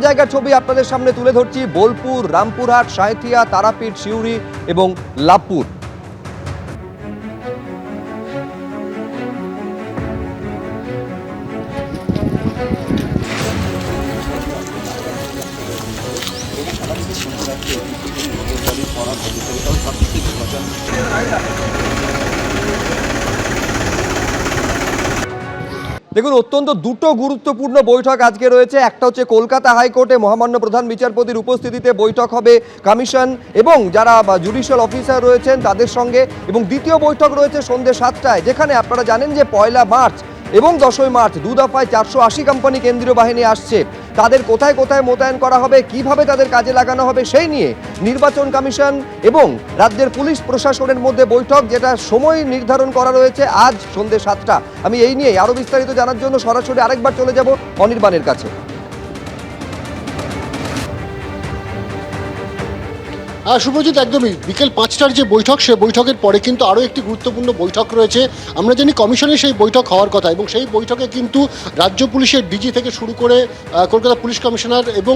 জায়গার ছবি আপনাদের সামনে তুলে ধরছি। বোলপুর, রামপুরহাট, সাঁইথিয়া, তারাপীঠ, সিউড়ি এবং লাভপুর। দেখুন, অত্যন্ত দুটো গুরুত্বপূর্ণ বৈঠক আজকে রয়েছে। একটা হচ্ছে কলকাতা হাইকোর্টে মহামান্য প্রধান বিচারপতির উপস্থিতিতে বৈঠক হবে কমিশন এবং যারা জুডিশিয়াল অফিসার রয়েছেন তাদের সঙ্গে, এবং দ্বিতীয় বৈঠক রয়েছে সন্ধ্যে 7টায়, যেখানে আপনারা জানেন যে 1 মার্চ এবং 10 মার্চ দু দফায় 480 কোম্পানি কেন্দ্রীয় বাহিনী আসছে। তাদের কোথায় কোথায় মোতায়েন করা হবে, কিভাবে তাদের কাজে লাগানো হবে, সেই নিয়ে নির্বাচন কমিশন এবং রাজ্যের পুলিশ প্রশাসনের মধ্যে বৈঠক, যেটা সময় নির্ধারণ করা রয়েছে আজ সন্ধ্যে 7টা। আমি এই নিয়ে আরো বিস্তারিত জানার জন্য সরাসরি আরেকবার চলে যাব অনির্বাণের কাছে। শুভজিৎ, একদমই বিকেল 5টার যে বৈঠক, সে বৈঠকের পরে কিন্তু আরও একটি গুরুত্বপূর্ণ বৈঠক রয়েছে। আমরা জানি কমিশনের সেই বৈঠক হওয়ার কথা, এবং সেই বৈঠকে কিন্তু রাজ্য পুলিশের ডিজি থেকে শুরু করে কলকাতা পুলিশ কমিশনার এবং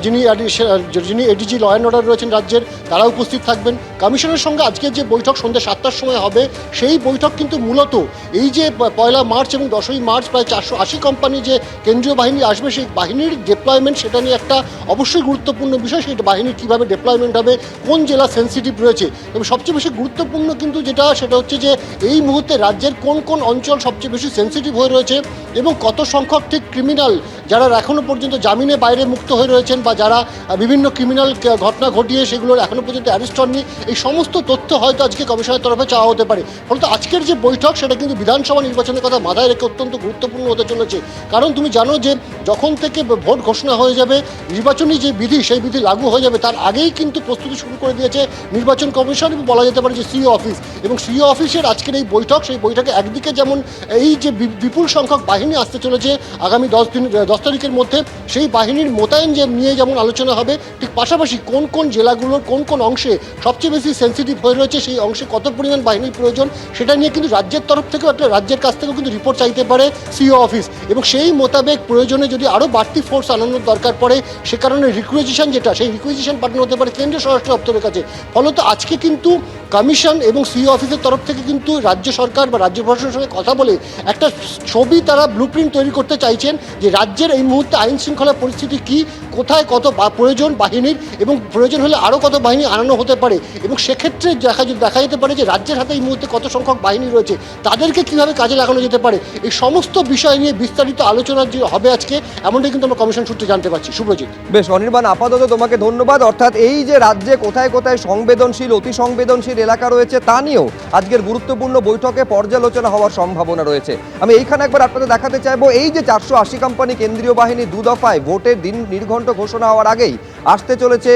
যিনি এডিজি ল অ্যান্ড অর্ডার রয়েছেন রাজ্যের, তারা উপস্থিত থাকবেন। কমিশনের সঙ্গে আজকের যে বৈঠক সন্ধ্যে 7টার সময় হবে, সেই বৈঠক কিন্তু মূলত এই যে 1 মার্চ এবং 10 মার্চ প্রায় 480 কোম্পানি যে কেন্দ্রীয় বাহিনী আসবে, সেই বাহিনীর ডিপ্লয়মেন্ট, সেটা নিয়ে একটা অবশ্যই গুরুত্বপূর্ণ বিষয়। সেই বাহিনীর কীভাবে ডিপ্লয়মেন্ট হবে, কোন জেলা সেন্সিটিভ রয়েছে, এবং সবচেয়ে বেশি গুরুত্বপূর্ণ কিন্তু সেটা হচ্ছে যে এই মুহূর্তে রাজ্যের কোন কোন অঞ্চল সবচেয়ে বেশি সেন্সিটিভ হয়ে রয়েছে, এবং কত সংখ্যক ঠিক ক্রিমিনাল যারা এখনও পর্যন্ত জামিনে বাইরে মুক্ত হয়ে রয়েছেন, বা যারা বিভিন্ন ক্রিমিনাল ঘটনা ঘটিয়ে সেগুলোর এখনও পর্যন্ত অ্যারেস্ট হননি, এই সমস্ত তথ্য হয়তো আজকে কমিশনের তরফে চাওয়া হতে পারে। ফলত আজকের যে বৈঠক, সেটা কিন্তু বিধানসভা নির্বাচনের কথা মাথায় রেখে অত্যন্ত গুরুত্বপূর্ণ হতে চলেছে। কারণ তুমি জানো যে যখন থেকে ভোট ঘোষণা হয়ে যাবে, নির্বাচনী যে বিধি, সেই বিধি লাগু হয়ে যাবে, তার আগেই কিন্তু প্রস্তুতি শুরু করে দিয়েছে নির্বাচন কমিশন, এবং বলা যেতে পারে যে সিইও অফিস। এবং সিইও অফিসের আজকের এই বৈঠক, সেই বৈঠকে একদিকে যেমন এই যে বিপুল সংখ্যক বাহিনী আসতে চলেছে আগামী 10 তারিখের মধ্যে, সেই বাহিনীর মোতায়েন নিয়ে যেমন আলোচনা হবে, ঠিক পাশাপাশি কোন কোন জেলাগুলোর কোন কোন অংশে সবচেয়ে বেশি সেন্সিটিভ হয়ে রয়েছে, সেই অংশে কত পরিমাণ বাহিনীর প্রয়োজন, সেটা নিয়ে কিন্তু রাজ্যের তরফ থেকেও রাজ্যের কাছ থেকেও কিন্তু রিপোর্ট চাইতে পারে সিইও অফিস। এবং সেই মোতাবেক প্রয়োজনে যদি আরও বাড়তি ফোর্স আনানোর দরকার পড়ে, সে কারণে রিকুইজিশন, সেই রিকুইজিশন পাঠানো হতে পারে কেন্দ্রীয় স্বরাষ্ট্র দপ্তরের কাছে। ফলত আজকে কিন্তু কমিশন এবং সিইও অফিসের তরফ থেকে কিন্তু রাজ্য সরকার বা রাজ্য প্রশাসনের সঙ্গে কথা বলে একটা ছবি, তারা ব্লুপ্রিন্ট তৈরি করতে চাইছেন যে রাজ্যের এই মুহূর্তে আইন শৃঙ্খলা পরিস্থিতি কী, কোথায় কত প্রয়োজন বাহিনীর, এবং প্রয়োজন হলে আরও কত বাহিনী আনানো হতে পারে, এবং সেক্ষেত্রে দেখা যেতে পারে যে রাজ্যের হাতে এই মুহূর্তে কত সংখ্যক বাহিনী রয়েছে, তাদেরকে কীভাবে কাজে লাগানো যেতে পারে। এই সমস্ত বিষয় নিয়ে বিস্তারিত আলোচনা যে হবে আজকে, এমনটাই কিন্তু আমরা কমিশন সূত্রে জানতে পারছি। শুভজিৎ। বেশ অনির্বাণ, আপাতত তোমাকে ধন্যবাদ। অর্থাৎ এই যে রাজ্যে কোথায় কোথায় সংবেদনশীল, অতি সংবেদনশীল এলাকা রয়েছে, তা নিয়েও আজকের গুরুত্বপূর্ণ বৈঠকে পর্যালোচনা হওয়ার সম্ভাবনা রয়েছে। আমি এইখানে একবার আপনাদের দেখাতে চাইবো, এই যে 480 কোম্পানি কেন্দ্রীয় বাহিনী 2 দফায় ভোটের দিন নির্ঘণ্ট ঘোষণা হওয়ার আগেই আসতে চলেছে,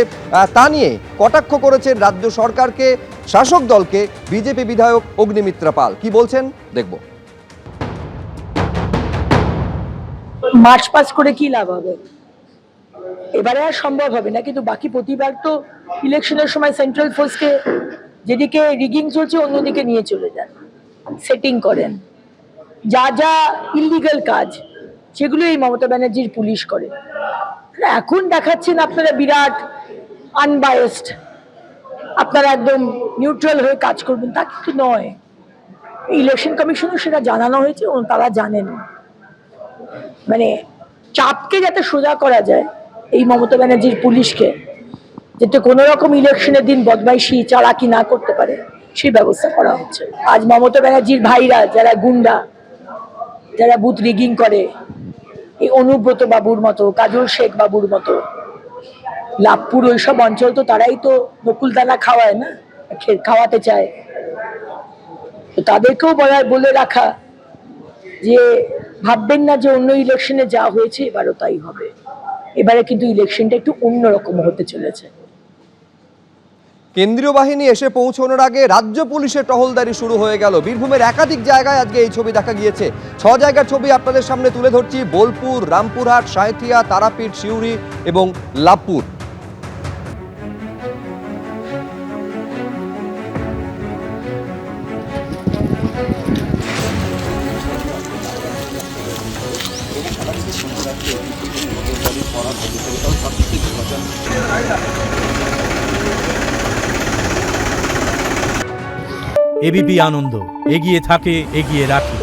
তা নিয়ে কটাক্ষ করেছেন রাজ্য সরকারকে, শাসক দলকে বিজেপি বিধায়ক অগ্নিমিত্রা পাল। কি বলছেন দেখব। মার্চ পাস করে কি লাভ হবে, এবারে আর সম্ভব হবে না। কিন্তু বাকি প্রতিবার তো ইলেকশনের সময় সেন্ট্রাল ফোর্সকে, যেদিকে রিগিং চলছে অন্যদিকে নিয়ে চলে যান, সেটিং করেন, যা যা ইলিগাল কাজ সেগুলো এই মমতা ব্যানার্জির পুলিশ করে। এখন দেখাচ্ছেন আপনারা বিরাট আনবায়াসড, আপনারা একদম নিউট্রাল হয়ে কাজ করবেন, তা কিন্তু নয়। ইলেকশন কমিশনও সেটা জানানো হয়েছে, তারা জানেন। মানে চাপকে যাতে সোজা করা যায় এই মমতা ব্যানার্জির পুলিশকে, যাতে কোনো রকম ইলেকশনের দিন বদমাইশি চালাকি না করতে পারে, সেই ব্যবস্থা করা হচ্ছে। আজ মমতা ব্যানার্জির ভাইরা, যারা গুন্ডা, যারা বুথ রিগিং করে, এই অনুব্রত বাবুর মতো, কাজল শেখ বাবুর মতো, লাভপুর ওইসব অঞ্চল, তো তারাই তো নকুলদানা খাওয়ায় না, খাওয়াতে চায়। তো তাদেরকেও বলে রাখা যে ভাববেন না যে অন্য ইলেকশনে যা হয়েছে এবারও তাই হবে। এবারে কিন্তু ইলেকশনটা একটু অন্যরকম হতে চলেছে। কেন্দ্রীয় বাহিনী এসে পৌঁছানোর আগে রাজ্য পুলিশের টহলদারি শুরু হয়ে গেল। বীরভূমের একাধিক জায়গায় আজকে এই ছবি দেখা গিয়েছে। 6 জায়গার ছবি আপনাদের সামনে তুলে ধরছি। বোলপুর, রামপুরহাট, সাঁইথিয়া, তারাপীঠ, সিউড়ি এবং লাভপুর। এবিপি আনন্দ, এগিয়ে থাকে, এগিয়ে রাখে।